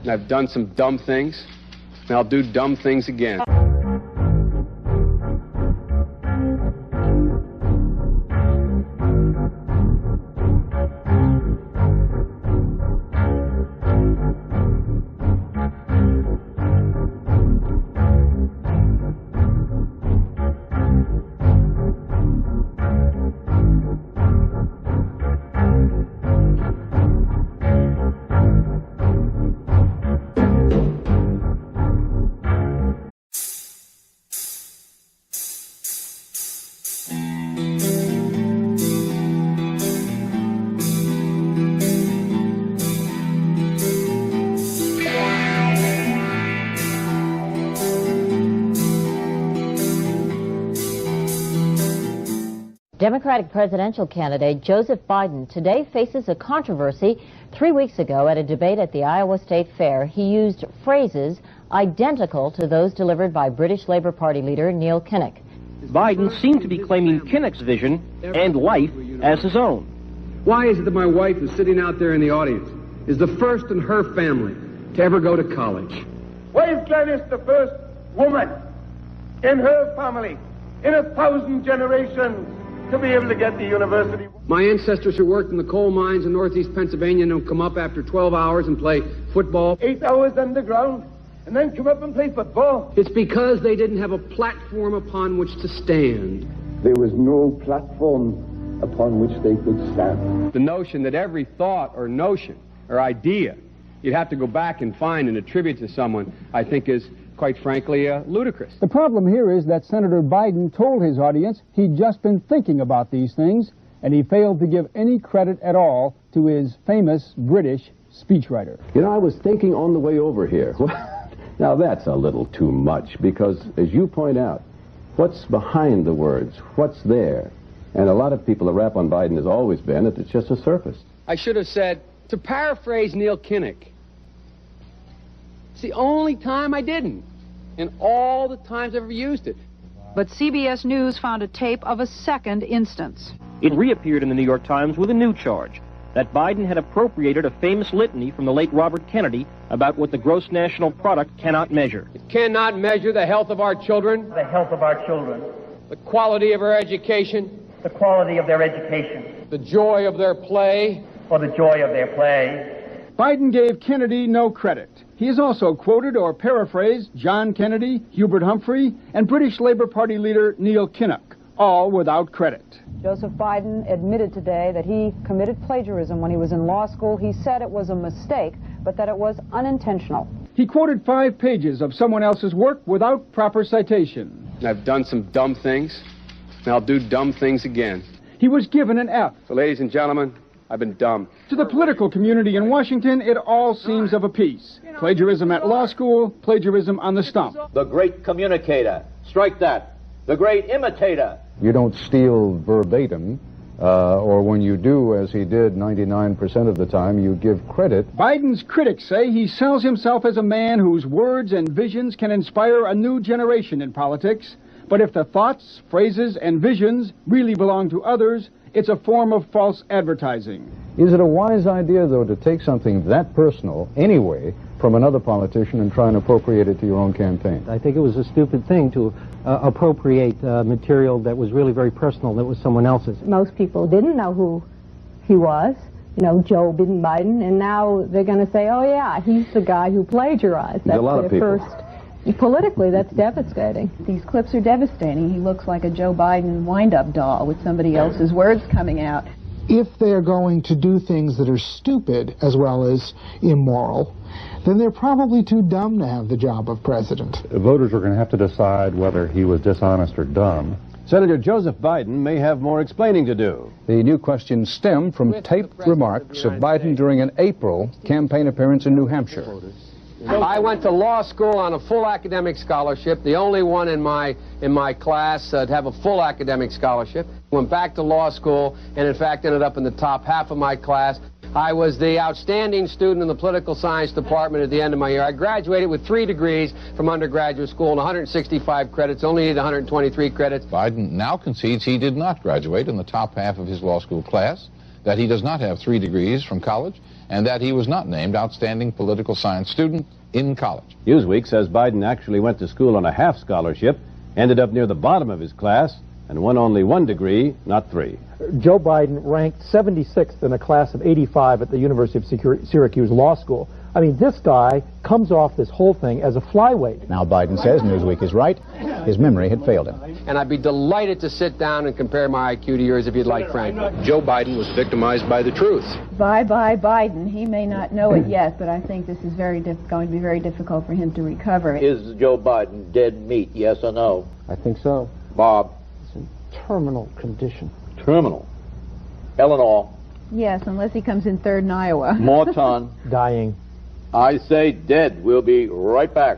I've done some dumb things, and I'll do dumb things again. Democratic presidential candidate Joseph Biden today faces a controversy. 3 weeks ago at a debate at the Iowa State Fair, he used phrases identical to those delivered by British Labour Party leader Neil Kinnock. Biden seemed to be claiming Kinnock's vision and life as his own. Why is it that my wife is sitting out there in the audience, is the first in her family to ever go to college? Why is Gladys the first woman in her family in 1,000 generations to be able to get the university? My ancestors who worked in the coal mines in northeast Pennsylvania don't come up after 12 hours and play football. 8 hours underground and then come up and play football. It's because they didn't have a platform upon which to stand. There was no platform upon which they could stand. The notion that every thought or notion or idea you'd have to go back and find and attribute to someone, I think is, quite frankly, ludicrous. The problem here is that Senator Biden told his audience he'd just been thinking about these things, and he failed to give any credit at all to his famous British speechwriter. You know, I was thinking on the way over here. Now that's a little too much, because as you point out, what's behind the words? What's there? And a lot of people, the rap on Biden has always been that it's just a surface. I should have said, to paraphrase Neil Kinnock, it's the only time I didn't, and all the times I've ever used it. But CBS News found a tape of a second instance. It reappeared in the New York Times with a new charge, that Biden had appropriated a famous litany from the late Robert Kennedy about what the gross national product cannot measure. It cannot measure the health of our children, the health of our children, the quality of our education, the quality of their education, the joy of their play, or the joy of their play. Biden gave Kennedy no credit. He has also quoted or paraphrased John Kennedy, Hubert Humphrey, and British Labour Party leader Neil Kinnock, all without credit. Joseph Biden admitted today that he committed plagiarism when he was in law school. He said it was a mistake, but that it was unintentional. He quoted 5 pages of someone else's work without proper citation. I've done some dumb things, and I'll do dumb things again. He was given an F. So, ladies and gentlemen, I've been dumb. To the political community in Washington, it all seems of a piece. Plagiarism at law school, plagiarism on the stump. The great communicator. Strike that. The great imitator. You don't steal verbatim, or when you do, as he did 99% of the time, you give credit. Biden's critics say he sells himself as a man whose words and visions can inspire a new generation in politics. But if the thoughts, phrases, and visions really belong to others, it's a form of false advertising. Is it a wise idea, though, to take something that personal, anyway, from another politician and try and appropriate it to your own campaign? I think it was a stupid thing to appropriate material that was really very personal, that was someone else's. Most people didn't know who he was, you know, Joe Biden, and now they're going to say, oh yeah, he's the guy who plagiarized. That's a lot of people. Politically, that's devastating. These clips are devastating. He looks like a Joe Biden wind-up doll with somebody else's words coming out. If they're going to do things that are stupid as well as immoral, then they're probably too dumb to have the job of president. Voters are going to have to decide whether he was dishonest or dumb. Senator Joseph Biden may have more explaining to do. The new questions stem from taped remarks of Biden during an April campaign appearance in New Hampshire. I went to law school on a full academic scholarship, the only one in my class to have a full academic scholarship. Went back to law school and in fact ended up in the top half of my class. I was the outstanding student in the political science department at the end of my year. I graduated with 3 degrees from undergraduate school and 165 credits, only needed 123 credits. Biden now concedes he did not graduate in the top half of his law school class, that he does not have 3 degrees from college, and that he was not named Outstanding Political Science Student in college. Newsweek says Biden actually went to school on a half scholarship, ended up near the bottom of his class, and won only 1 degree, not 3. Joe Biden ranked 76th in a class of 85 at the University of Syracuse Law School. I mean, this guy comes off this whole thing as a flyweight. Now Biden says Newsweek is right. His memory had failed him. And I'd be delighted to sit down and compare my IQ to yours if you'd like, Frank. Joe Biden was victimized by the truth. Bye-bye Biden. He may not know it yet, but I think this is going to be very difficult for him to recover. Is Joe Biden dead meat, yes or no? I think so. Bob? It's in terminal condition. Terminal. Eleanor? Yes, unless he comes in third in Iowa. Morton? Dying. I say dead. We'll be right back.